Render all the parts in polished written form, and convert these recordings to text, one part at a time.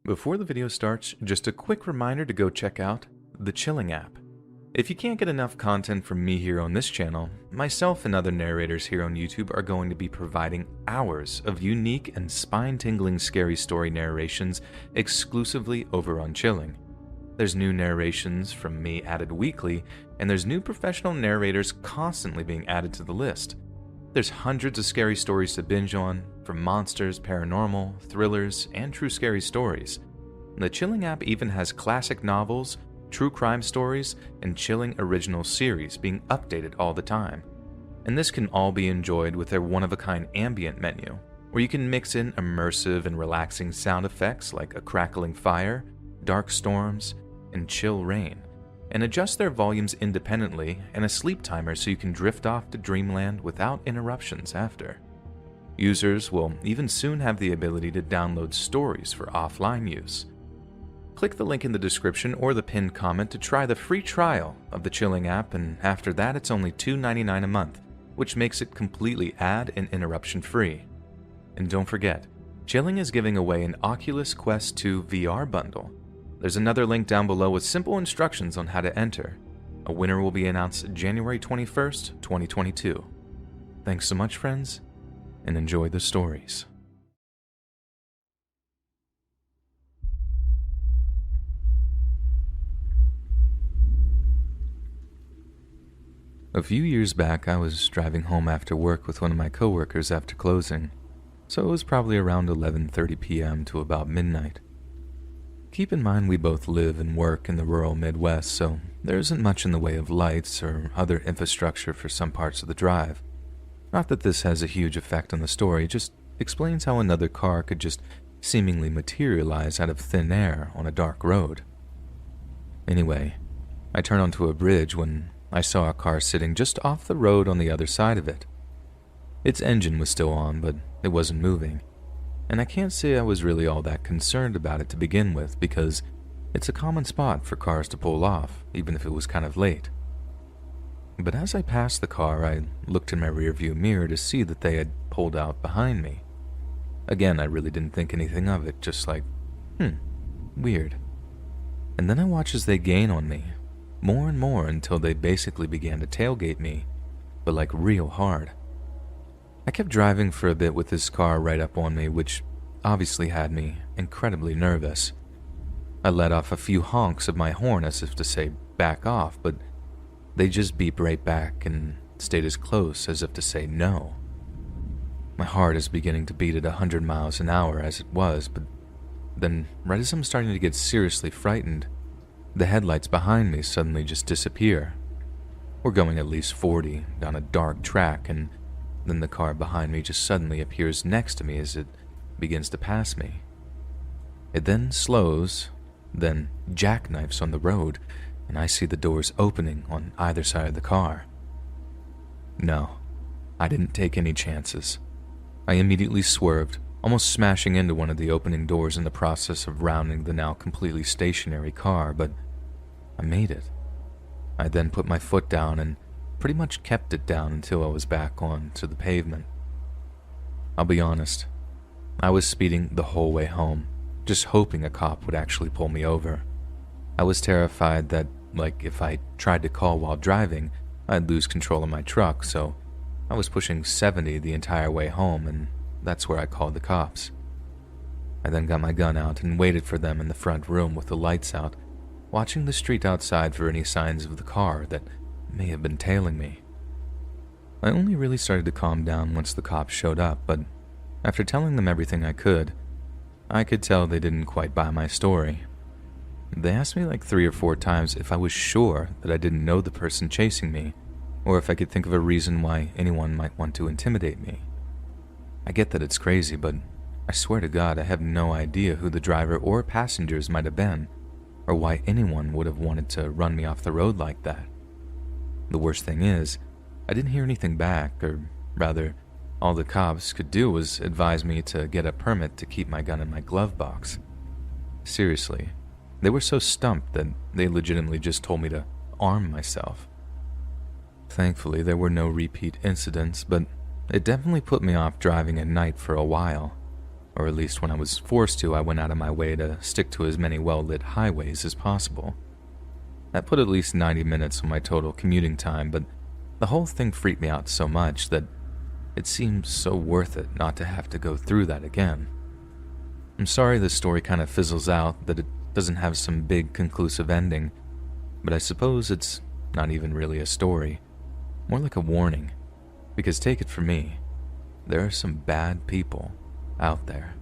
Before the video starts, just a quick reminder to go check out the Chilling app. If you can't get enough content from me here on this channel, myself and other narrators here on YouTube are going to be providing hours of unique and spine-tingling scary story narrations exclusively over on Chilling. There's new narrations from me added weekly, and there's new professional narrators constantly being added to the list. There's hundreds of scary stories to binge on, from monsters, paranormal, thrillers, and true scary stories. The Chilling app even has classic novels, true crime stories, and chilling original series being updated all the time. And this can all be enjoyed with their one-of-a-kind ambient menu, where you can mix in immersive and relaxing sound effects like a crackling fire, dark storms, and chill rain, and adjust their volumes independently and a sleep timer so you can drift off to dreamland without interruptions after. Users will even soon have the ability to download stories for offline use. Click the link in the description or the pinned comment to try the free trial of the Chilling app, and after that it's only $2.99 a month, which makes it completely ad and interruption free. And don't forget, Chilling is giving away an Oculus Quest 2 VR bundle. There's another link down below with simple instructions on how to enter. A winner will be announced January 21st, 2022. Thanks so much, friends, and enjoy the stories. A few years back, I was driving home after work with one of my coworkers after closing, so it was probably around 11:30 p.m. to about midnight. Keep in mind we both live and work in the rural Midwest, so there isn't much in the way of lights or other infrastructure for some parts of the drive. Not that this has a huge effect on the story, it just explains how another car could just seemingly materialize out of thin air on a dark road. Anyway, I turned onto a bridge when I saw a car sitting just off the road on the other side of it. Its engine was still on, but it wasn't moving, and I can't say I was really all that concerned about it to begin with because it's a common spot for cars to pull off, even if it was kind of late. But as I passed the car, I looked in my rearview mirror to see that they had pulled out behind me. Again, I really didn't think anything of it, just like, weird. And then I watched as they gain on me, more and more until they basically began to tailgate me, but like real hard. I kept driving for a bit with this car right up on me, which obviously had me incredibly nervous. I let off a few honks of my horn as if to say back off, but they just beeped right back and stayed as close as if to say no. My heart is beginning to beat at 100 miles an hour as it was, but then right as I'm starting to get seriously frightened, the headlights behind me suddenly just disappear. We're going at least 40 down a dark track, and then the car behind me just suddenly appears next to me as it begins to pass me. It then slows, then jackknifes on the road, and I see the doors opening on either side of the car. No, I didn't take any chances. I immediately swerved, almost smashing into one of the opening doors in the process of rounding the now completely stationary car, but I made it. I then put my foot down and pretty much kept it down until I was back onto the pavement. I'll be honest, I was speeding the whole way home, just hoping a cop would actually pull me over. I was terrified that, if I tried to call while driving, I'd lose control of my truck, so I was pushing 70 the entire way home, and that's where I called the cops. I then got my gun out and waited for them in the front room with the lights out, watching the street outside for any signs of the car that may have been tailing me. I only really started to calm down once the cops showed up, but after telling them everything I could tell they didn't quite buy my story. They asked me 3 or 4 times if I was sure that I didn't know the person chasing me, or if I could think of a reason why anyone might want to intimidate me. I get that it's crazy, but I swear to God I have no idea who the driver or passengers might have been, or why anyone would have wanted to run me off the road like that. The worst thing is, I didn't hear anything back, or rather, all the cops could do was advise me to get a permit to keep my gun in my glove box. Seriously, they were so stumped that they legitimately just told me to arm myself. Thankfully, there were no repeat incidents, but it definitely put me off driving at night for a while, Or at least when I was forced to, I went out of my way to stick to as many well-lit highways as possible. That put at least 90 minutes on my total commuting time, but the whole thing freaked me out so much that it seemed so worth it not to have to go through that again. I'm sorry this story kind of fizzles out, that it doesn't have some big conclusive ending, but I suppose it's not even really a story, more like a warning, because take it from me, there are some bad people out there.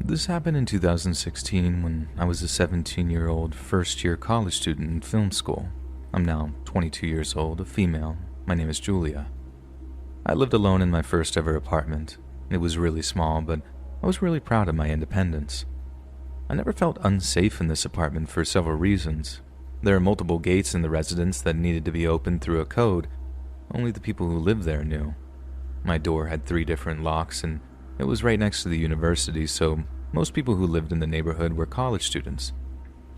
This happened in 2016 when I was a 17-year-old first-year college student in film school. I'm now 22 years old, a female. My name is Julia. I lived alone in my first ever apartment. It was really small, but I was really proud of my independence. I never felt unsafe in this apartment for several reasons. There are multiple gates in the residence that needed to be opened through a code only the people who lived there knew. My door had 3 different locks, and it was right next to the university, so most people who lived in the neighborhood were college students.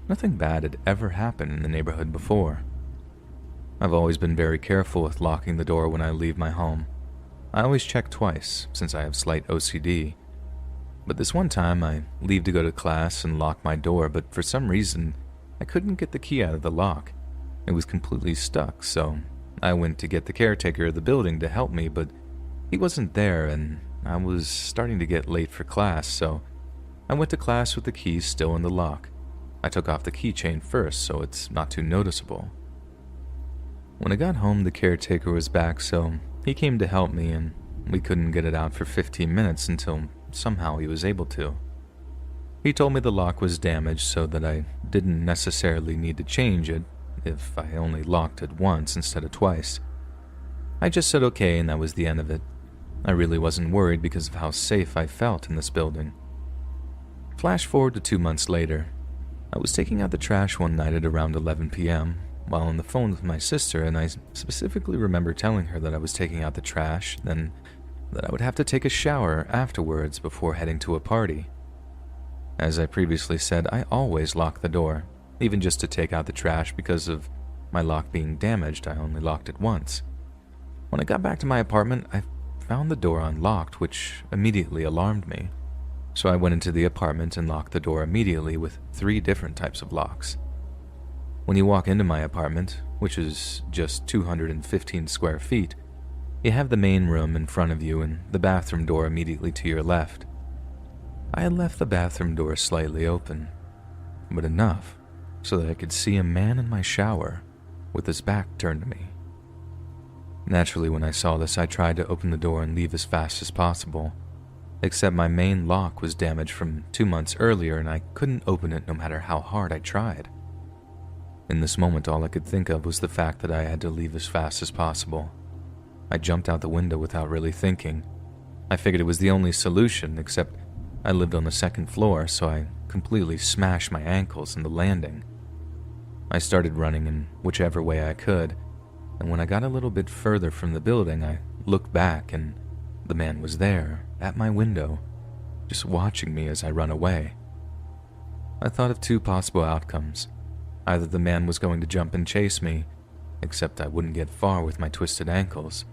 Nothing bad had ever happened in the neighborhood before. I've always been very careful with locking the door when I leave my home. I always check twice, since I have slight OCD. But this one time, I leave to go to class and lock my door, but for some reason, I couldn't get the key out of the lock. It was completely stuck, so I went to get the caretaker of the building to help me, but he wasn't there, and I was starting to get late for class, so I went to class with the key still in the lock. I took off the keychain first, so it's not too noticeable. When I got home, the caretaker was back, so he came to help me, and we couldn't get it out for 15 minutes until somehow he was able to. He told me the lock was damaged so that I didn't necessarily need to change it if I only locked it once instead of twice. I just said okay, and that was the end of it. I really wasn't worried because of how safe I felt in this building. Flash forward to 2 months later. I was taking out the trash one night at around 11 p.m. while on the phone with my sister, and I specifically remember telling her that I was taking out the trash, then that I would have to take a shower afterwards before heading to a party. As I previously said, I always lock the door, even just to take out the trash. Because of my lock being damaged, I only locked it once. When I got back to my apartment, I found the door unlocked, which immediately alarmed me. So I went into the apartment and locked the door immediately with 3 different types of locks. When you walk into my apartment, which is just 215 square feet, you have the main room in front of you and the bathroom door immediately to your left. I had left the bathroom door slightly open, but enough so that I could see a man in my shower with his back turned to me. Naturally, when I saw this, I tried to open the door and leave as fast as possible, except my main lock was damaged from 2 months earlier and I couldn't open it no matter how hard I tried. In this moment, all I could think of was the fact that I had to leave as fast as possible. I jumped out the window without really thinking. I figured it was the only solution, except I lived on the 2nd floor, so I completely smashed my ankles in the landing. I started running in whichever way I could, and when I got a little bit further from the building, I looked back and the man was there, at my window, just watching me as I run away. I thought of 2 possible outcomes. Either the man was going to jump and chase me, except I wouldn't get far with my twisted ankles,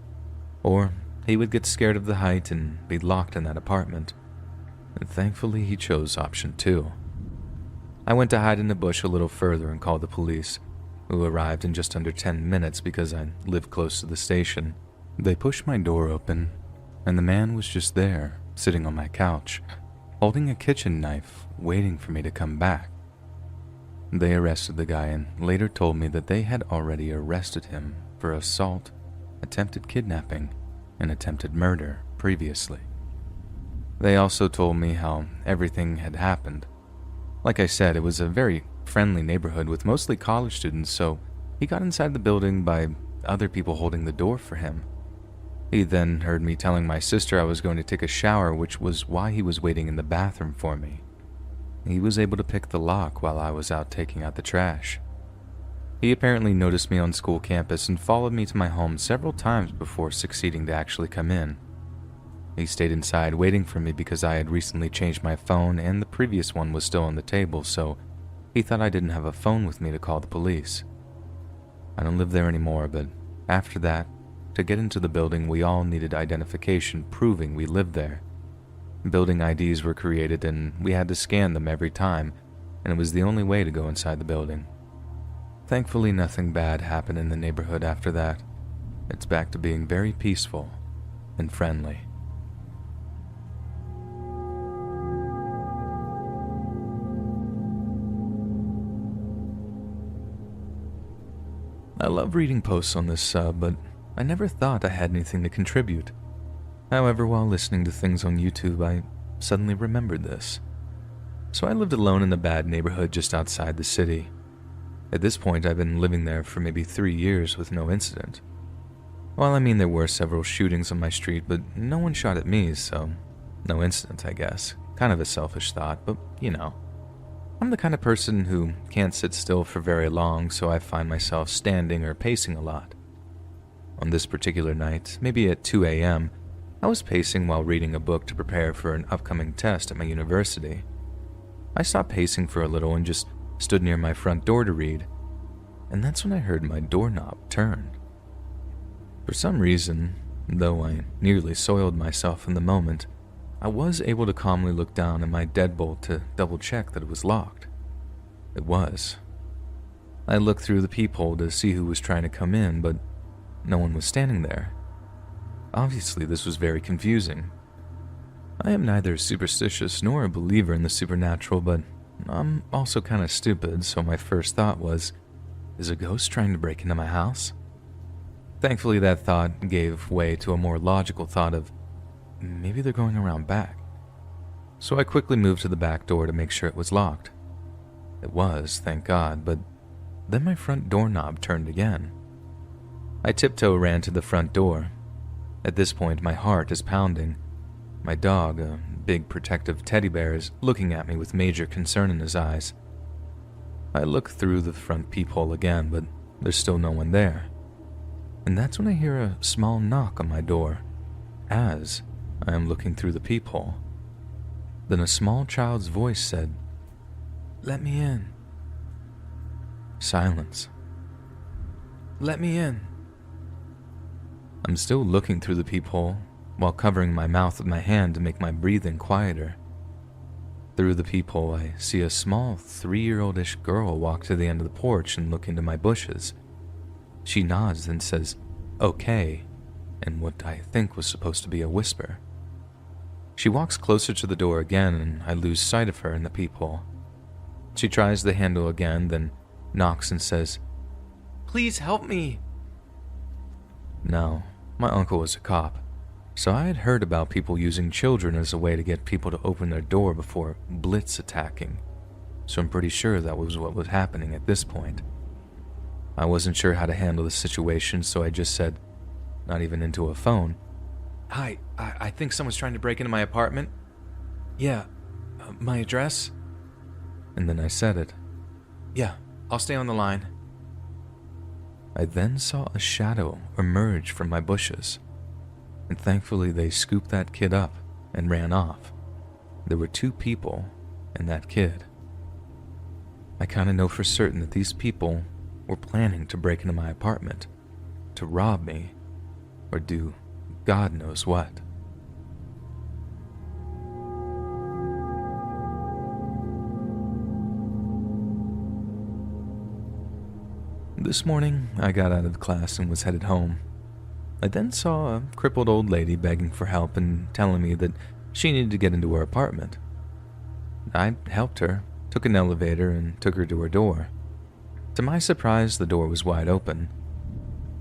or he would get scared of the height and be locked in that apartment. And thankfully, he chose option 2. I went to hide in a bush a little further and called the police, who arrived in just under 10 minutes because I lived close to the station. They pushed my door open, and the man was just there, sitting on my couch, holding a kitchen knife, waiting for me to come back. They arrested the guy and later told me that they had already arrested him for assault, attempted kidnapping, and attempted murder previously. They also told me how everything had happened. Like I said, it was a very friendly neighborhood with mostly college students, so he got inside the building by other people holding the door for him. He then heard me telling my sister I was going to take a shower, which was why he was waiting in the bathroom for me. He was able to pick the lock while I was out taking out the trash. He apparently noticed me on school campus and followed me to my home several times before succeeding to actually come in. He stayed inside waiting for me because I had recently changed my phone and the previous one was still on the table, so he thought I didn't have a phone with me to call the police. I don't live there anymore, but after that, to get into the building, we all needed identification proving we lived there. Building IDs were created and we had to scan them every time, and it was the only way to go inside the building. Thankfully, nothing bad happened in the neighborhood after that. It's back to being very peaceful and friendly. I love reading posts on this sub, but I never thought I had anything to contribute. However, while listening to things on YouTube, I suddenly remembered this. So I lived alone in a bad neighborhood just outside the city. At this point, I've been living there for maybe 3 years with no incident. Well, I mean, there were several shootings on my street, but no one shot at me, so no incident, I guess. Kind of a selfish thought, but you know. I'm the kind of person who can't sit still for very long, so I find myself standing or pacing a lot. On this particular night, maybe at 2 a.m., I was pacing while reading a book to prepare for an upcoming test at my university. I stopped pacing for a little and just stood near my front door to read, and that's when I heard my doorknob turn. For some reason, though I nearly soiled myself in the moment, I was able to calmly look down at my deadbolt to double-check that it was locked. It was. I looked through the peephole to see who was trying to come in, but no one was standing there. Obviously, this was very confusing. I am neither superstitious nor a believer in the supernatural, but I'm also kind of stupid, so my first thought was, is a ghost trying to break into my house? Thankfully, that thought gave way to a more logical thought of, maybe they're going around back. So I quickly moved to the back door to make sure it was locked. It was, thank God, but then my front doorknob turned again. I tiptoe ran to the front door. At this point, my heart is pounding. My dog, a big protective teddy bear, is looking at me with major concern in his eyes. I look through the front peephole again, but there's still no one there. And that's when I hear a small knock on my door, as I am looking through the peephole. Then a small child's voice said, "Let me in." Silence. "Let me in." I'm still looking through the peephole, while covering my mouth with my hand to make my breathing quieter. Through the peephole, I see a small 3-year-old-ish girl walk to the end of the porch and look into my bushes. She nods and says, "Okay," in what I think was supposed to be a whisper. She walks closer to the door again, and I lose sight of her in the peephole. She tries the handle again, then knocks and says, "Please help me." Now, my uncle was a cop, so I had heard about people using children as a way to get people to open their door before blitz attacking, so I'm pretty sure that was what was happening at this point. I wasn't sure how to handle the situation, so I just said, not even into a phone, "Hi, I think someone's trying to break into my apartment. Yeah, my address?" And then I said it. "Yeah, I'll stay on the line." I then saw a shadow emerge from my bushes, and thankfully they scooped that kid up and ran off. There were 2 people and that kid. I kind of know for certain that these people were planning to break into my apartment, to rob me, or do God knows what. This morning, I got out of class and was headed home. I then saw a crippled old lady begging for help and telling me that she needed to get into her apartment. I helped her, took an elevator, and took her to her door. To my surprise, the door was wide open.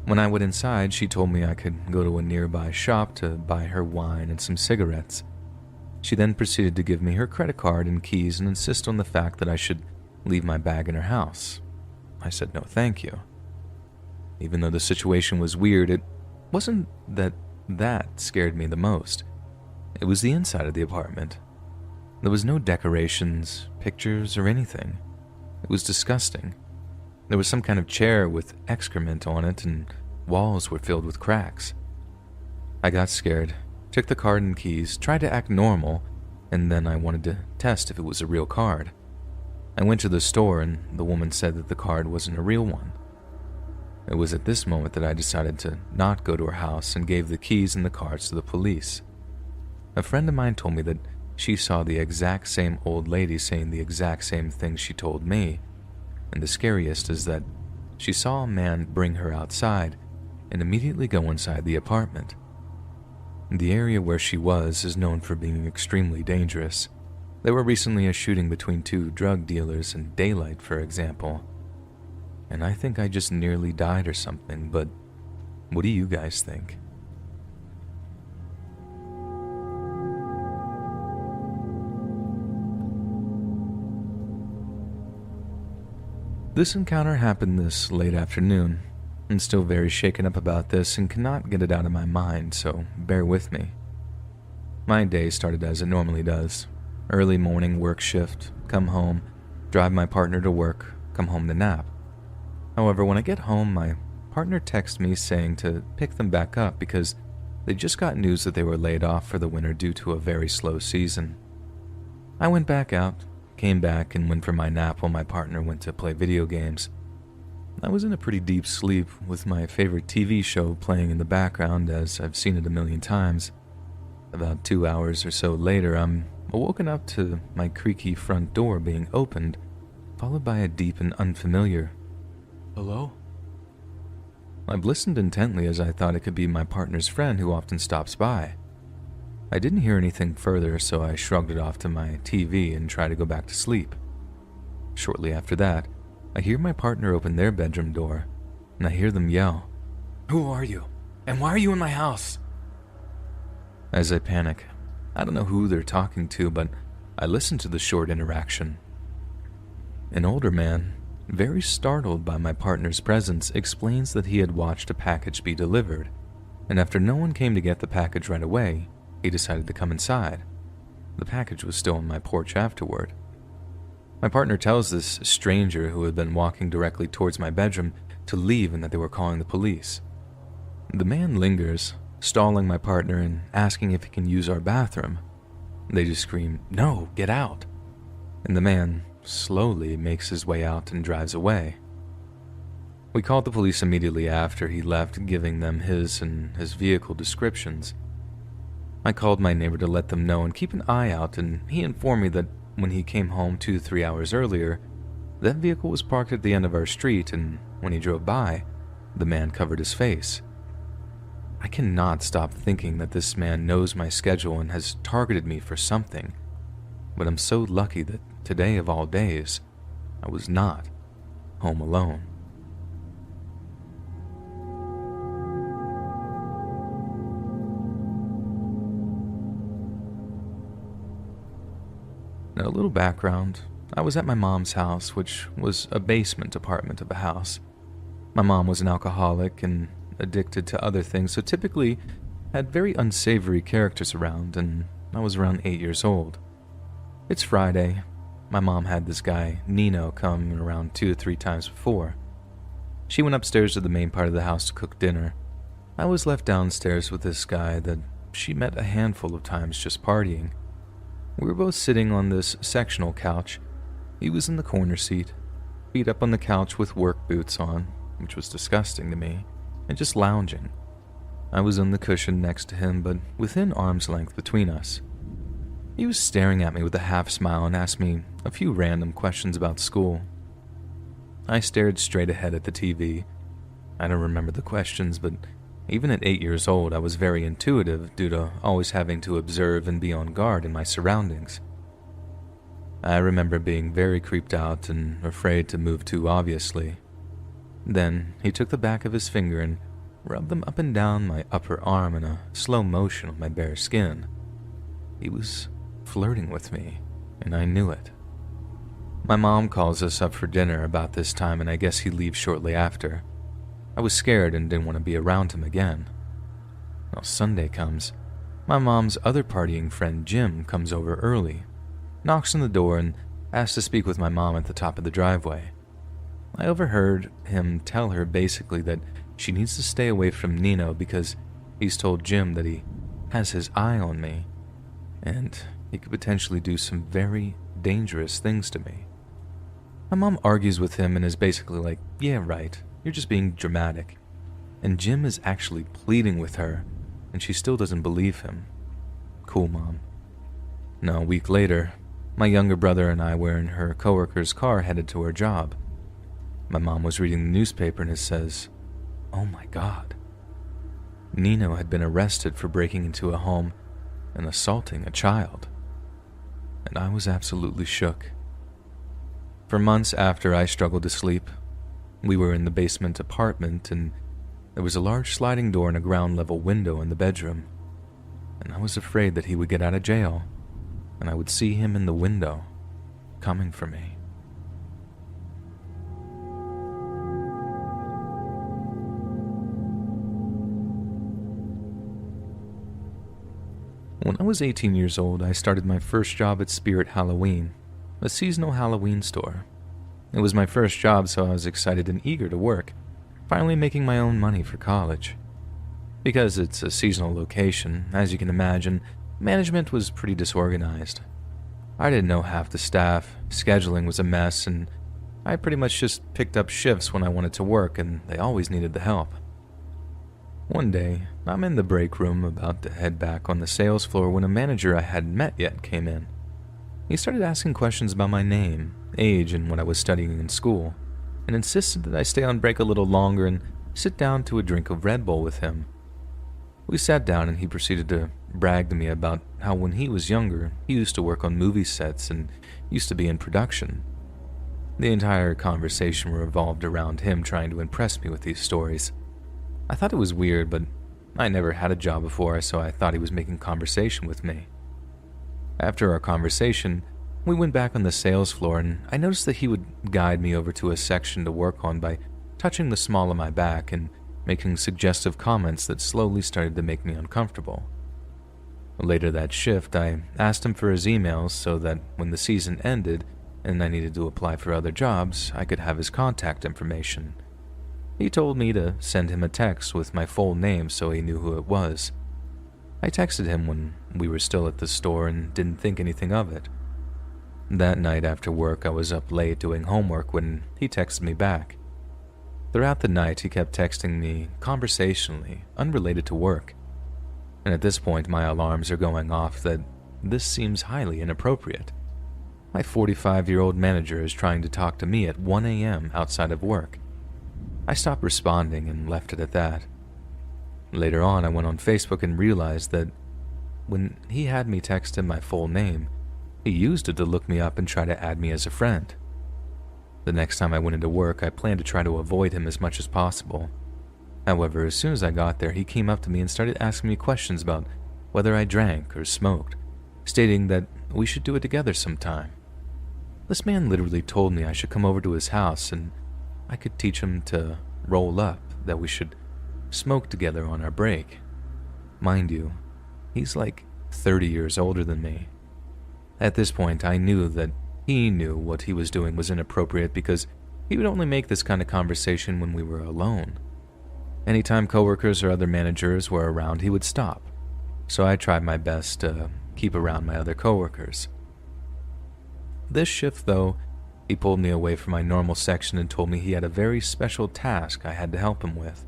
When I went inside, she told me I could go to a nearby shop to buy her wine and some cigarettes. She then proceeded to give me her credit card and keys and insist on the fact that I should leave my bag in her house. I said no thank you. Even though the situation was weird, it wasn't that scared me the most. It was the inside of the apartment. There was no decorations, pictures, or anything. It was disgusting. There was some kind of chair with excrement on it, and walls were filled with cracks. I got scared, took the card and keys, tried to act normal, and then I wanted to test if it was a real card. I went to the store, and the woman said that the card wasn't a real one. It was at this moment that I decided to not go to her house and gave the keys and the cards to the police. A friend of mine told me that she saw the exact same old lady saying the exact same thing she told me, and the scariest is that she saw a man bring her outside and immediately go inside the apartment. The area where she was is known for being extremely dangerous. There were recently a shooting between two drug dealers in daylight, for example. And I think I just nearly died or something, but what do you guys think? This encounter happened this late afternoon. I'm still very shaken up about this and cannot get it out of my mind, so bear with me. My day started as it normally does. Early morning work shift, come home, drive my partner to work, come home to nap. However, when I get home, my partner texts me saying to pick them back up because they just got news that they were laid off for the winter due to a very slow season. I went back out, came back, and went for my nap while my partner went to play video games. I was in a pretty deep sleep with my favorite TV show playing in the background as I've seen it a million times. About 2 hours or so later, I'm woken up to my creaky front door being opened, followed by a deep and unfamiliar, "Hello?" I've listened intently as I thought it could be my partner's friend who often stops by. I didn't hear anything further, so I shrugged it off to my TV and tried to go back to sleep. Shortly after that, I hear my partner open their bedroom door, and I hear them yell, "Who are you? And why are you in my house?" As I panic, I don't know who they're talking to, but I listen to the short interaction. An older man, very startled by my partner's presence, explains that he had watched a package be delivered, and after no one came to get the package right away, he decided to come inside. The package was still on my porch afterward. My partner tells this stranger who had been walking directly towards my bedroom to leave and that they were calling the police. The man lingers, stalling my partner and asking if he can use our bathroom. They just scream, "No, get out!" And the man slowly makes his way out and drives away. We called the police immediately after he left, giving them his and his vehicle descriptions. I called my neighbor to let them know and keep an eye out, and he informed me that when he came home 2-3 hours earlier, that vehicle was parked at the end of our street, and when he drove by, the man covered his face. I cannot stop thinking that this man knows my schedule and has targeted me for something, but I'm so lucky that today of all days, I was not home alone. Now, a little background. I was at my mom's house, which was a basement apartment of a house. My mom was an alcoholic and addicted to other things, so typically had very unsavory characters around, and I was around 8 years old. It's Friday. My mom had this guy, Nino, come around 2 or 3 times before. She went upstairs to the main part of the house to cook dinner. I was left downstairs with this guy that she met a handful of times just partying. We were both sitting on this sectional couch. He was in the corner seat, feet up on the couch with work boots on, which was disgusting to me, and just lounging. I was on the cushion next to him, but within arm's length between us. He was staring at me with a half smile and asked me a few random questions about school. I stared straight ahead at the TV. I don't remember the questions, but even at 8 years old, I was very intuitive due to always having to observe and be on guard in my surroundings. I remember being very creeped out and afraid to move too obviously. Then he took the back of his finger and rubbed them up and down my upper arm in a slow motion on my bare skin. He was flirting with me, and I knew it. My mom calls us up for dinner about this time, and I guess he leaves shortly after. I was scared and didn't want to be around him again. Well, Sunday comes. My mom's other partying friend, Jim, comes over early, knocks on the door, and asks to speak with my mom at the top of the driveway. I overheard him tell her basically that she needs to stay away from Nino because he's told Jim that he has his eye on me, and he could potentially do some very dangerous things to me. My mom argues with him and is basically like, "Yeah, right. you're just being dramatic. And Jim is actually pleading with her, and she still doesn't believe him. Cool, Mom. Now, a week later, my younger brother and I were in her coworker's car headed to her job. My mom was reading the newspaper and it says, "Oh my God." Nino had been arrested for breaking into a home and assaulting a child. And I was absolutely shook. For months after, I struggled to sleep. We were in the basement apartment and there was a large sliding door and a ground level window in the bedroom. And I was afraid that he would get out of jail and I would see him in the window coming for me. When I was 18 years old, I started my first job at Spirit Halloween, a seasonal Halloween store. It was my first job, so I was excited and eager to work, finally making my own money for college. Because it's a seasonal location, as you can imagine, management was pretty disorganized. I didn't know half the staff, scheduling was a mess, and I pretty much just picked up shifts when I wanted to work, and they always needed the help. One day, I'm in the break room about to head back on the sales floor when a manager I hadn't met yet came in. He started asking questions about my name, age, and what I was studying in school, and insisted that I stay on break a little longer and sit down to a drink of Red Bull with him. We sat down and he proceeded to brag to me about how when he was younger, he used to work on movie sets and used to be in production. The entire conversation revolved around him trying to impress me with these stories. I thought it was weird, but I never had a job before, so I thought he was making conversation with me. After our conversation, we went back on the sales floor and I noticed that he would guide me over to a section to work on by touching the small of my back and making suggestive comments that slowly started to make me uncomfortable. Later that shift, I asked him for his emails so that when the season ended and I needed to apply for other jobs, I could have his contact information. He told me to send him a text with my full name so he knew who it was. I texted him when we were still at the store and didn't think anything of it. That night after work, I was up late doing homework when he texted me back. Throughout the night, he kept texting me conversationally, unrelated to work. And at this point, my alarms are going off that this seems highly inappropriate. My 45-year-old manager is trying to talk to me at 1 a.m. outside of work. I stopped responding and left it at that. Later on, I went on Facebook and realized that when he had me text him my full name, he used it to look me up and try to add me as a friend. The next time I went into work, I planned to try to avoid him as much as possible. However, as soon as I got there, he came up to me and started asking me questions about whether I drank or smoked, stating that we should do it together sometime. This man literally told me I should come over to his house and I could teach him to roll up, that we should smoke together on our break. Mind you, he's like 30 years older than me. At this point, I knew that he knew what he was doing was inappropriate because he would only make this kind of conversation when we were alone. Anytime coworkers or other managers were around, he would stop, so I tried my best to keep around my other coworkers. This shift, though, he pulled me away from my normal section and told me he had a very special task I had to help him with.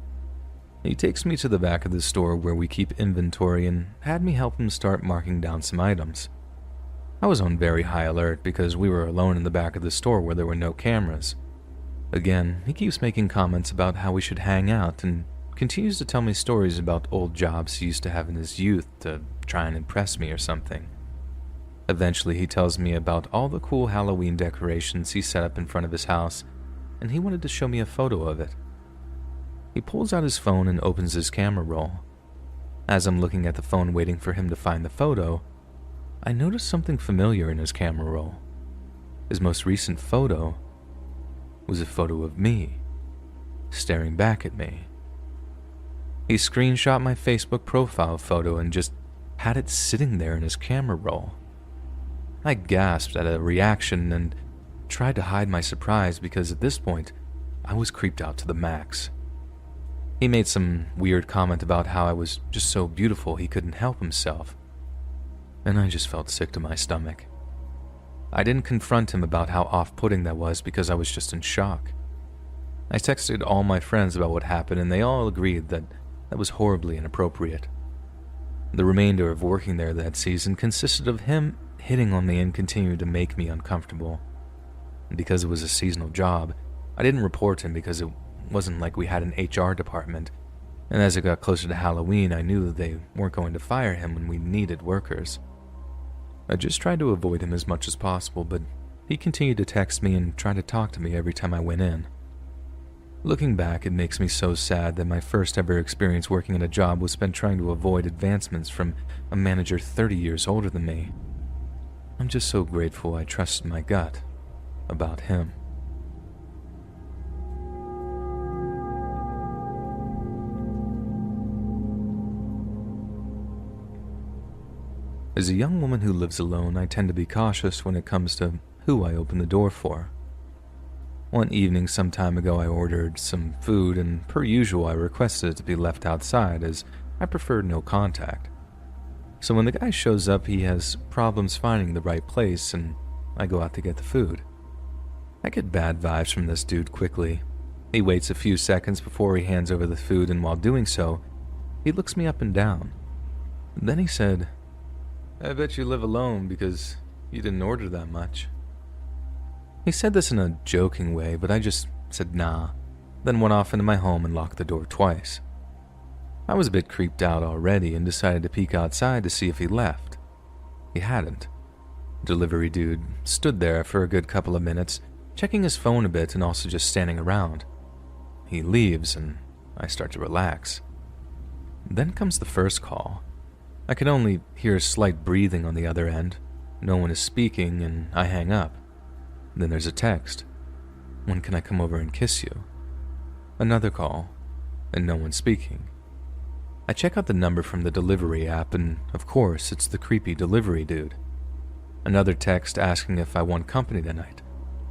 He takes me to the back of the store where we keep inventory and had me help him start marking down some items. I was on very high alert because we were alone in the back of the store where there were no cameras. Again, he keeps making comments about how we should hang out and continues to tell me stories about old jobs he used to have in his youth to try and impress me or something. Eventually, he tells me about all the cool Halloween decorations he set up in front of his house, and he wanted to show me a photo of it. He pulls out his phone and opens his camera roll. As I'm looking at the phone waiting for him to find the photo, I notice something familiar in his camera roll. His most recent photo was a photo of me, staring back at me. He screenshot my Facebook profile photo and just had it sitting there in his camera roll. I gasped at a reaction and tried to hide my surprise because at this point, I was creeped out to the max. He made some weird comment about how I was just so beautiful he couldn't help himself, and I just felt sick to my stomach. I didn't confront him about how off-putting that was because I was just in shock. I texted all my friends about what happened, and they all agreed that that was horribly inappropriate. The remainder of working there that season consisted of him hitting on me and continuing to make me uncomfortable. And because it was a seasonal job, I didn't report him because it wasn't like we had an HR department, and as it got closer to Halloween, I knew they weren't going to fire him when we needed workers. I just tried to avoid him as much as possible, but he continued to text me and try to talk to me every time I went in. Looking back, it makes me so sad that my first ever experience working at a job was spent trying to avoid advancements from a manager 30 years older than me. I'm just so grateful I trusted my gut about him. As a young woman who lives alone, I tend to be cautious when it comes to who I open the door for. One evening some time ago, I ordered some food, and per usual, I requested it to be left outside as I prefer no contact. So when the guy shows up, he has problems finding the right place, and I go out to get the food. I get bad vibes from this dude quickly. He waits a few seconds before he hands over the food, and while doing so, he looks me up and down. And then he said, "I bet you live alone because you didn't order that much." He said this in a joking way, but I just said nah, then went off into my home and locked the door twice. I was a bit creeped out already and decided to peek outside to see if he left. He hadn't. Delivery dude stood there for a good couple of minutes, checking his phone a bit and also just standing around. He leaves and I start to relax. Then comes the first call. I can only hear slight breathing on the other end. No one is speaking, and I hang up. Then there's a text. "When can I come over and kiss you?" Another call, and no one speaking. I check out the number from the delivery app, and of course, it's the creepy delivery dude. Another text asking if I want company tonight.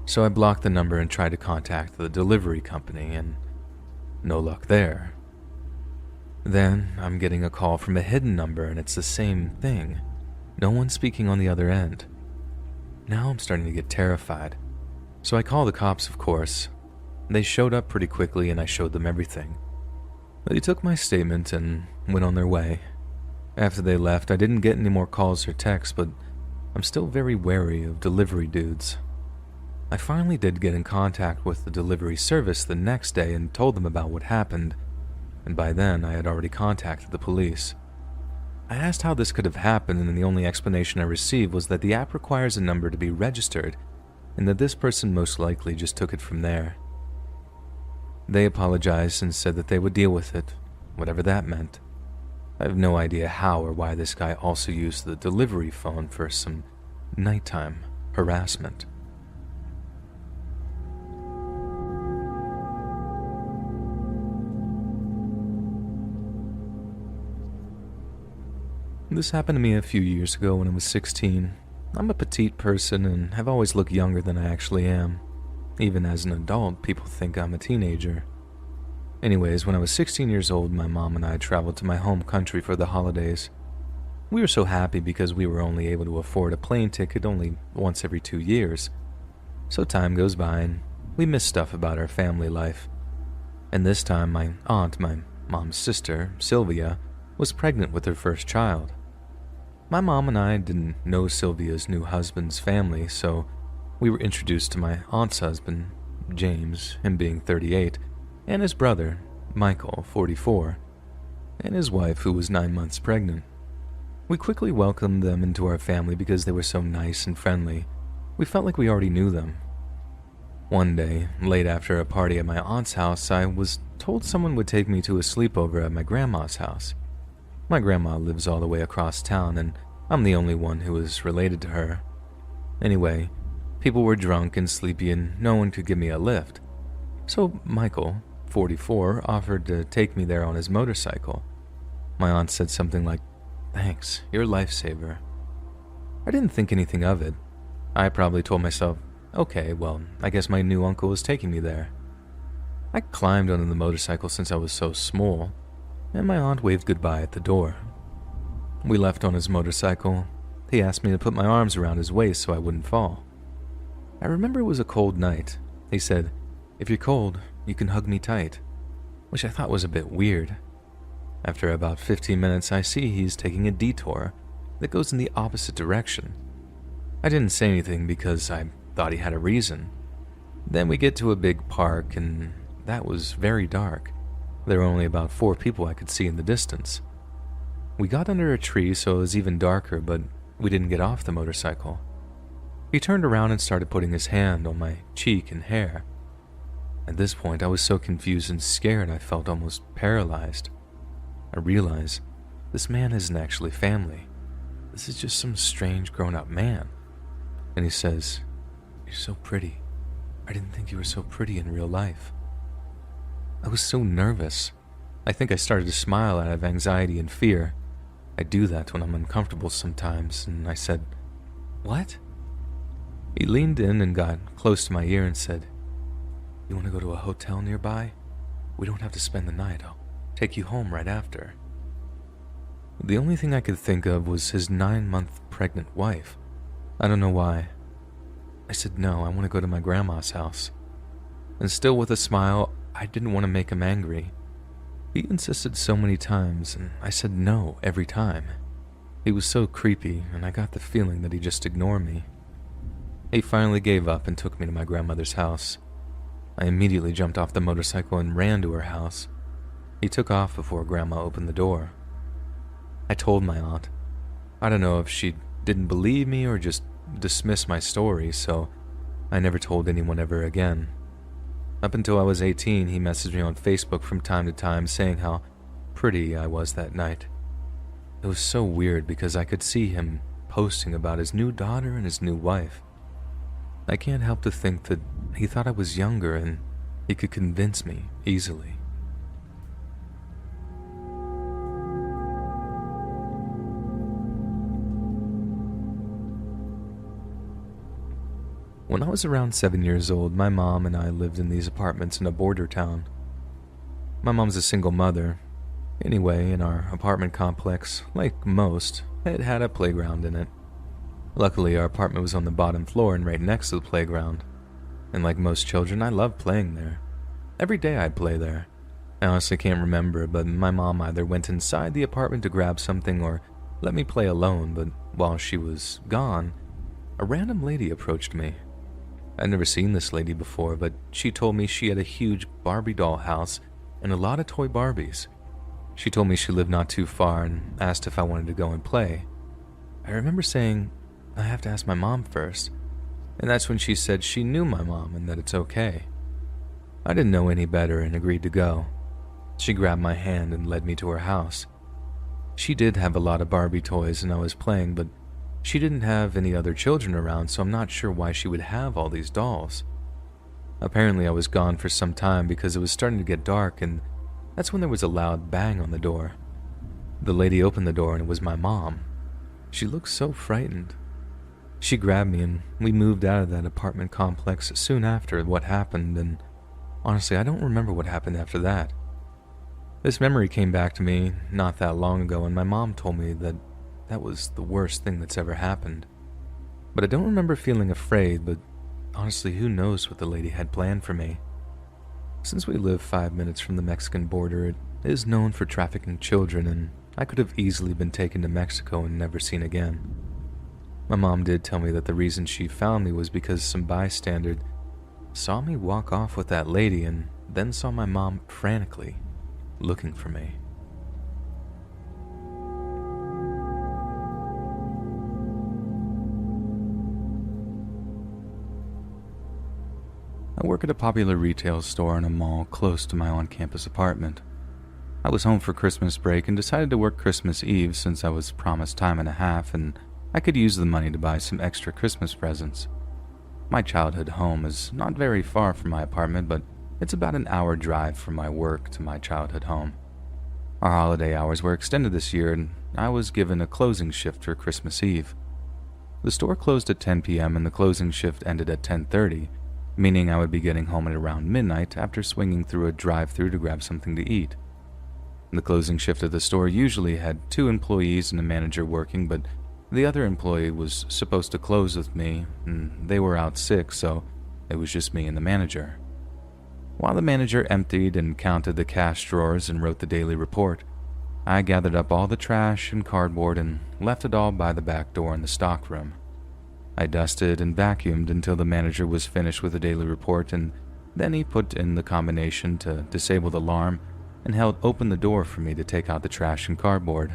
So I block the number and try to contact the delivery company, and no luck there. Then I'm getting a call from a hidden number, and it's the same thing. No one speaking on the other end. Now I'm starting to get terrified. So I call the cops, of course. They showed up pretty quickly and I showed them everything. They took my statement and went on their way. After they left, I didn't get any more calls or texts, but I'm still very wary of delivery dudes. I finally did get in contact with the delivery service the next day and told them about what happened, and by then I had already contacted the police. I asked how this could have happened, and the only explanation I received was that the app requires a number to be registered, and that this person most likely just took it from there. They apologized and said that they would deal with it, whatever that meant. I have no idea how or why this guy also used the delivery phone for some nighttime harassment. This happened to me a few years ago when I was 16. I'm a petite person and have always looked younger than I actually am. Even as an adult, people think I'm a teenager. Anyways, when I was 16 years old, my mom and I traveled to my home country for the holidays. We were so happy because we were only able to afford a plane ticket only once every 2 years. So time goes by and we miss stuff about our family life. And this time my aunt, my mom's sister, Sylvia, was pregnant with her first child. My mom and I didn't know Sylvia's new husband's family, so we were introduced to my aunt's husband, James, him being 38, and his brother, Michael, 44, and his wife, who was 9 months pregnant. We quickly welcomed them into our family because they were so nice and friendly. We felt like we already knew them. One day, late after a party at my aunt's house, I was told someone would take me to a sleepover at my grandma's house. My grandma lives all the way across town, and I'm the only one who is related to her. Anyway, people were drunk and sleepy and no one could give me a lift. So Michael, 44, offered to take me there on his motorcycle. My aunt said something like, "Thanks, you're a lifesaver." I didn't think anything of it. I probably told myself, okay, well, I guess my new uncle is taking me there. I climbed onto the motorcycle since I was so small, and my aunt waved goodbye at the door. We left on his motorcycle. He asked me to put my arms around his waist so I wouldn't fall. I remember it was a cold night. He said, "If you're cold, you can hug me tight," which I thought was a bit weird. After about 15 minutes, I see he's taking a detour that goes in the opposite direction. I didn't say anything because I thought he had a reason. Then we get to a big park, and that was very dark. There were only about 4 people I could see in the distance. We got under a tree, so it was even darker, but we didn't get off the motorcycle. He turned around and started putting his hand on my cheek and hair. At this point, I was so confused and scared I felt almost paralyzed. I realized this man isn't actually family. This is just some strange grown-up man. And he says, "You're so pretty. I didn't think you were so pretty in real life." I was so nervous. I think I started to smile out of anxiety and fear. I do that when I'm uncomfortable sometimes, and I said, "What?" He leaned in and got close to my ear and said, "You want to go to a hotel nearby? We don't have to spend the night. I'll take you home right after." The only thing I could think of was his 9-month pregnant wife. I don't know why. I said no, I want to go to my grandma's house. And still with a smile, I didn't want to make him angry. He insisted so many times, and I said no every time. He was so creepy, and I got the feeling that he just ignored me. He finally gave up and took me to my grandmother's house. I immediately jumped off the motorcycle and ran to her house. He took off before Grandma opened the door. I told my aunt. I don't know if she didn't believe me or just dismissed my story, so I never told anyone ever again. Up until I was 18, he messaged me on Facebook from time to time saying how pretty I was that night. It was so weird because I could see him posting about his new daughter and his new wife. I can't help to think that he thought I was younger and he could convince me easily. When I was around 7 years old, my mom and I lived in these apartments in a border town. My mom's a single mother. Anyway, in our apartment complex, like most, it had a playground in it. Luckily, our apartment was on the bottom floor and right next to the playground. And like most children, I loved playing there. Every day I'd play there. I honestly can't remember, but my mom either went inside the apartment to grab something or let me play alone, but while she was gone, a random lady approached me. I'd never seen this lady before, but she told me she had a huge Barbie doll house and a lot of toy Barbies. She told me she lived not too far and asked if I wanted to go and play. I remember saying, "I have to ask my mom first," and that's when she said she knew my mom and that it's okay. I didn't know any better and agreed to go. She grabbed my hand and led me to her house. She did have a lot of Barbie toys and I was playing, but she didn't have any other children around, so I'm not sure why she would have all these dolls. Apparently I was gone for some time because it was starting to get dark, and that's when there was a loud bang on the door. The lady opened the door and it was my mom. She looked so frightened. She grabbed me and we moved out of that apartment complex soon after what happened, and honestly I don't remember what happened after that. This memory came back to me not that long ago, and my mom told me that that was the worst thing that's ever happened. But I don't remember feeling afraid, but honestly, who knows what the lady had planned for me. Since we live 5 minutes from the Mexican border, it is known for trafficking children, and I could have easily been taken to Mexico and never seen again. My mom did tell me that the reason she found me was because some bystander saw me walk off with that lady and then saw my mom frantically looking for me. I work at a popular retail store in a mall close to my on-campus apartment. I was home for Christmas break and decided to work Christmas Eve since I was promised time and a half and I could use the money to buy some extra Christmas presents. My childhood home is not very far from my apartment, but it's about an hour drive from my work to my childhood home. Our holiday hours were extended this year and I was given a closing shift for Christmas Eve. The store closed at 10 p.m. and the closing shift ended at 10:30, meaning I would be getting home at around midnight after swinging through a drive-thru to grab something to eat. The closing shift of the store usually had 2 employees and a manager working, but the other employee was supposed to close with me, and they were out sick, so it was just me and the manager. While the manager emptied and counted the cash drawers and wrote the daily report, I gathered up all the trash and cardboard and left it all by the back door in the stockroom. I dusted and vacuumed until the manager was finished with the daily report, and then he put in the combination to disable the alarm and held open the door for me to take out the trash and cardboard.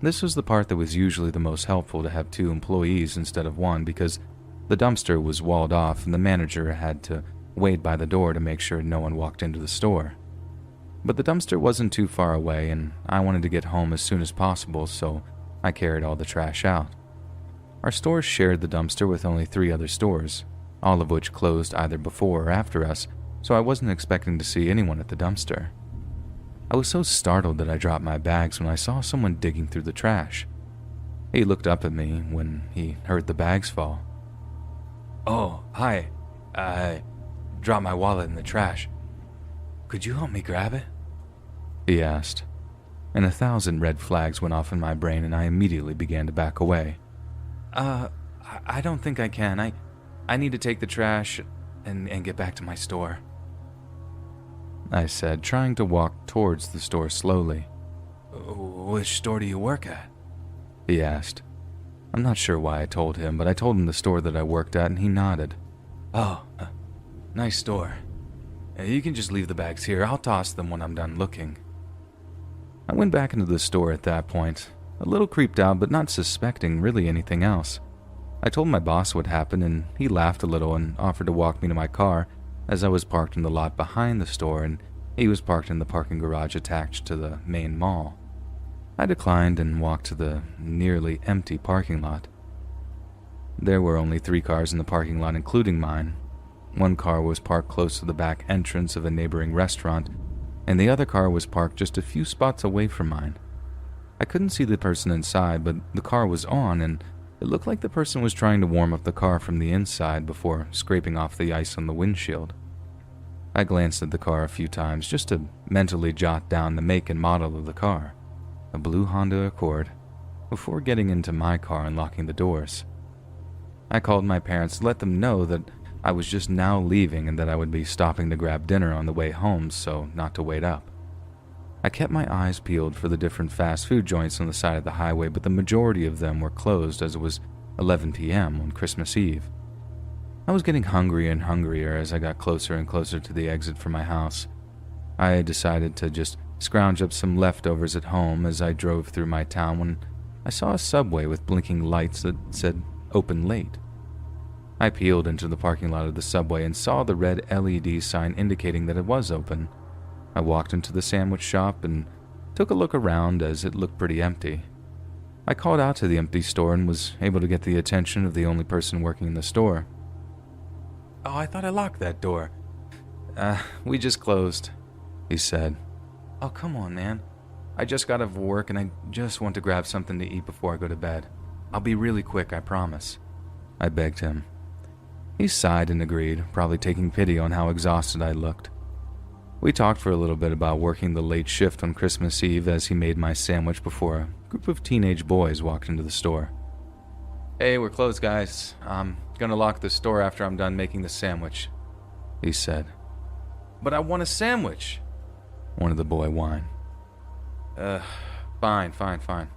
This was the part that was usually the most helpful, to have 2 employees instead of 1, because the dumpster was walled off and the manager had to wait by the door to make sure no one walked into the store. But the dumpster wasn't too far away and I wanted to get home as soon as possible, so I carried all the trash out. Our store shared the dumpster with only 3 other stores, all of which closed either before or after us, so I wasn't expecting to see anyone at the dumpster. I was so startled that I dropped my bags when I saw someone digging through the trash. He looked up at me when he heard the bags fall. "Oh, hi. I dropped my wallet in the trash. Could you help me grab it?" he asked, and 1,000 red flags went off in my brain and I immediately began to back away. I don't think I can. I need to take the trash and get back to my store," I said, trying to walk towards the store slowly. "Which store do you work at?" he asked. I'm not sure why I told him, but I told him the store that I worked at and he nodded. "Oh, nice store. You can just leave the bags here. I'll toss them when I'm done looking." I went back into the store at that point, a little creeped out but not suspecting really anything else. I told my boss what happened and he laughed a little and offered to walk me to my car, as I was parked in the lot behind the store and he was parked in the parking garage attached to the main mall. I declined and walked to the nearly empty parking lot. There were only 3 cars in the parking lot, including mine. 1 car was parked close to the back entrance of a neighboring restaurant, and the other car was parked just a few spots away from mine. I couldn't see the person inside, but the car was on, and it looked like the person was trying to warm up the car from the inside before scraping off the ice on the windshield. I glanced at the car a few times just to mentally jot down the make and model of the car, a blue Honda Accord, before getting into my car and locking the doors. I called my parents to let them know that I was just now leaving and that I would be stopping to grab dinner on the way home, so not to wait up. I kept my eyes peeled for the different fast food joints on the side of the highway, but the majority of them were closed as it was 11 p.m. on Christmas Eve. I was getting hungrier and hungrier as I got closer and closer to the exit for my house. I decided to just scrounge up some leftovers at home as I drove through my town when I saw a Subway with blinking lights that said "Open Late." I peeled into the parking lot of the Subway and saw the red LED sign indicating that it was open. I walked into the sandwich shop and took a look around as it looked pretty empty. I called out to the empty store and was able to get the attention of the only person working in the store. "Oh, I thought I locked that door." We just closed," he said. "Oh, come on, man. I just got off work and I just want to grab something to eat before I go to bed. I'll be really quick, I promise," I begged him. He sighed and agreed, probably taking pity on how exhausted I looked. We talked for a little bit about working the late shift on Christmas Eve as he made my sandwich before a group of teenage boys walked into the store. "Hey, we're closed, guys. I'm gonna lock the store after I'm done making the sandwich," he said. "But I want a sandwich," one of the boys whined. Fine.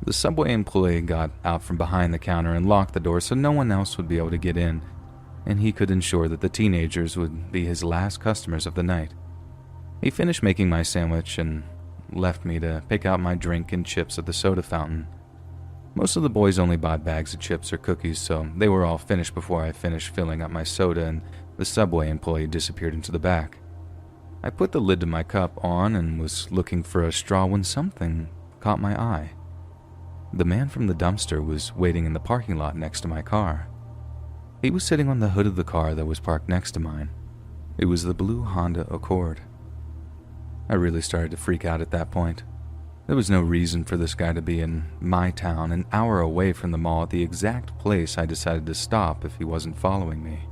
The Subway employee got out from behind the counter and locked the door so no one else would be able to get in, and he could ensure that the teenagers would be his last customers of the night. He finished making my sandwich and left me to pick out my drink and chips at the soda fountain. Most of the boys only bought bags of chips or cookies, so they were all finished before I finished filling up my soda and the Subway employee disappeared into the back. I put the lid to my cup on and was looking for a straw when something caught my eye. The man from the dumpster was waiting in the parking lot next to my car. He was sitting on the hood of the car that was parked next to mine. It was the blue Honda Accord. I really started to freak out at that point. There was no reason for this guy to be in my town, an hour away from the mall at the exact place I decided to stop if he wasn't following me.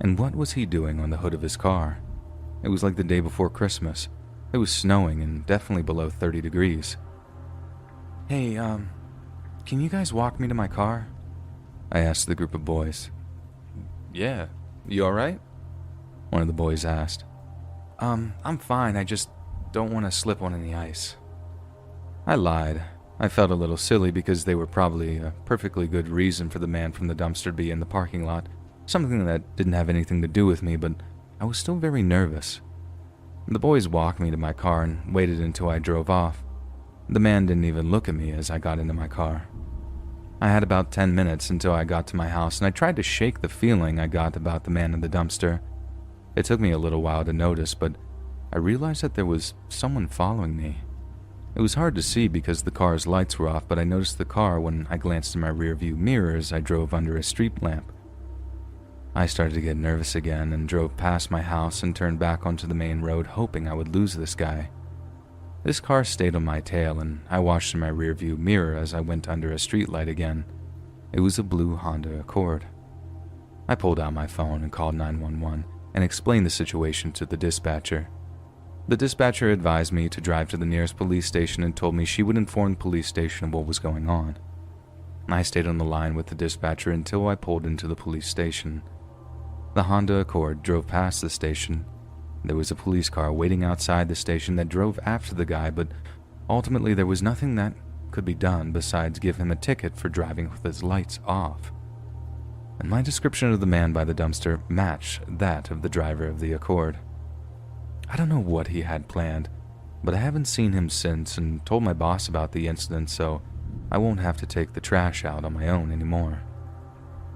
And what was he doing on the hood of his car? It was like the day before Christmas. It was snowing and definitely below 30 degrees. "Hey, can you guys walk me to my car?" I asked the group of boys. "Yeah, you alright?" one of the boys asked. I'm fine, I just don't want to slip on any ice. I lied. I felt a little silly because they were probably a perfectly good reason for the man from the dumpster to be in the parking lot, something that didn't have anything to do with me, but I was still very nervous. The boys walked me to my car and waited until I drove off. The man didn't even look at me as I got into my car. I had about 10 minutes until I got to my house, and I tried to shake the feeling I got about the man in the dumpster. It took me a little while to notice, but I realized that there was someone following me. It was hard to see because the car's lights were off, but I noticed the car when I glanced in my rearview mirror as I drove under a street lamp. I started to get nervous again and drove past my house and turned back onto the main road, hoping I would lose this guy. This car stayed on my tail, and I watched in my rearview mirror as I went under a streetlight again. It was a blue Honda Accord. I pulled out my phone and called 911 and explained the situation to the dispatcher. The dispatcher advised me to drive to the nearest police station and told me she would inform the police station of what was going on. I stayed on the line with the dispatcher until I pulled into the police station. The Honda Accord drove past the station. There was a police car waiting outside the station that drove after the guy, but ultimately there was nothing that could be done besides give him a ticket for driving with his lights off. And my description of the man by the dumpster matched that of the driver of the Accord. I don't know what he had planned, but I haven't seen him since and told my boss about the incident, so I won't have to take the trash out on my own anymore.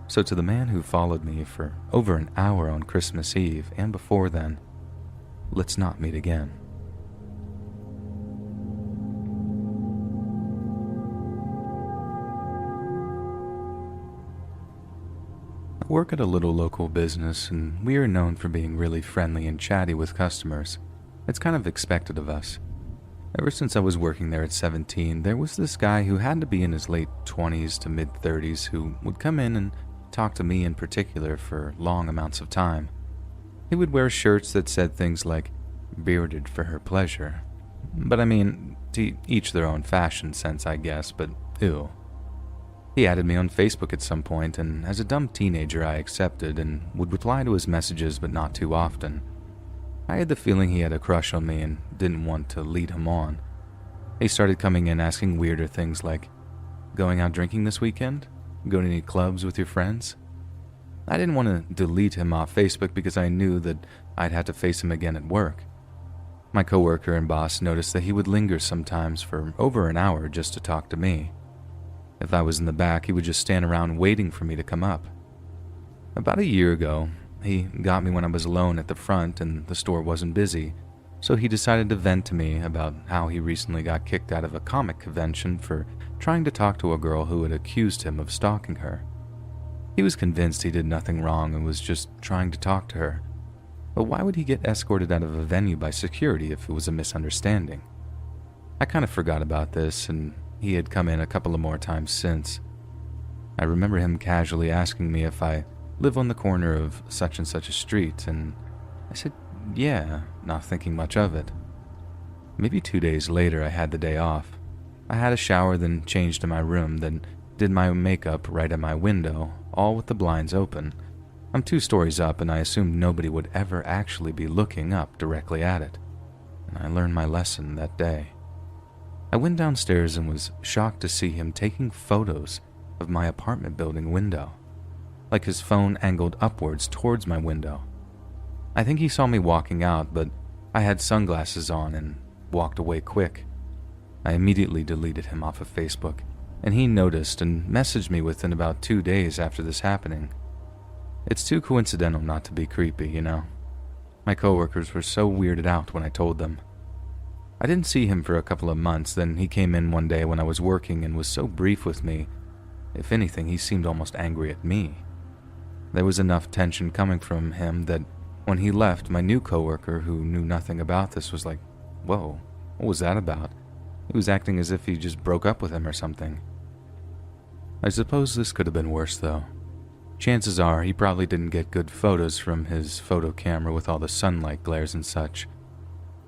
So to the man who followed me for over an hour on Christmas Eve and before then, let's not meet again. I work at a little local business, and we are known for being really friendly and chatty with customers. It's kind of expected of us. Ever since I was working there at 17, there was this guy who had to be in his late 20s to mid-30s who would come in and talk to me in particular for long amounts of time. He would wear shirts that said things like, "bearded for her pleasure." But I mean, to each their own fashion sense, I guess, but ew. He added me on Facebook at some point, and as a dumb teenager I accepted and would reply to his messages, but not too often. I had the feeling he had a crush on me and didn't want to lead him on. He started coming in asking weirder things like, "Going out drinking this weekend? Going to any clubs with your friends?" I didn't want to delete him off Facebook because I knew that I'd have to face him again at work. My coworker and boss noticed that he would linger sometimes for over an hour just to talk to me. If I was in the back, he would just stand around waiting for me to come up. About a year ago, he got me when I was alone at the front and the store wasn't busy, so he decided to vent to me about how he recently got kicked out of a comic convention for trying to talk to a girl who had accused him of stalking her. He was convinced he did nothing wrong and was just trying to talk to her. But why would he get escorted out of a venue by security if it was a misunderstanding? I kind of forgot about this, and he had come in a couple of more times since. I remember him casually asking me if I live on the corner of such and such a street, and I said, yeah, not thinking much of it. Maybe 2 days later, I had the day off. I had a shower, then changed in my room, then did my makeup right at my window, all with the blinds open. I'm 2 stories up, and I assumed nobody would ever actually be looking up directly at it. And I learned my lesson that day. I went downstairs and was shocked to see him taking photos of my apartment building window, like his phone angled upwards towards my window. I think he saw me walking out, but I had sunglasses on and walked away quick. I immediately deleted him off of Facebook, and he noticed and messaged me within about 2 days after this happening. It's too coincidental not to be creepy, you know? My coworkers were so weirded out when I told them. I didn't see him for a couple of months, then he came in one day when I was working and was so brief with me. If anything, he seemed almost angry at me. There was enough tension coming from him that when he left, my new coworker, who knew nothing about this, was like, "Whoa, what was that about?" He was acting as if he just broke up with him or something. I suppose this could have been worse, though. Chances are he probably didn't get good photos from his photo camera with all the sunlight glares and such.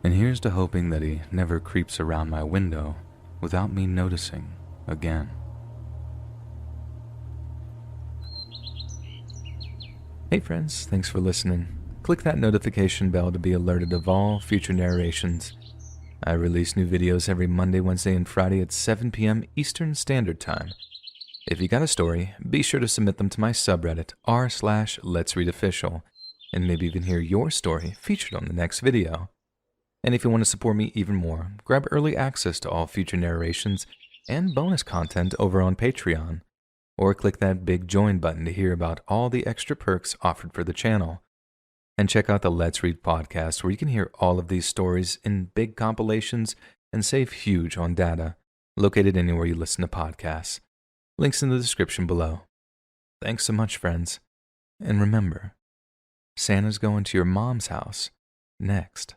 And here's to hoping that he never creeps around my window without me noticing again. Hey friends, thanks for listening. Click that notification bell to be alerted of all future narrations. I release new videos every Monday, Wednesday, and Friday at 7 p.m. Eastern Standard Time. If you got a story, be sure to submit them to my subreddit r/Let'sReadOfficial, and maybe even hear your story featured on the next video. And if you want to support me even more, grab early access to all future narrations and bonus content over on Patreon, or click that big join button to hear about all the extra perks offered for the channel. And check out the Let's Read podcast, where you can hear all of these stories in big compilations and save huge on data, located anywhere you listen to podcasts. Links in the description below. Thanks so much, friends. And remember, Santa's going to your mom's house next.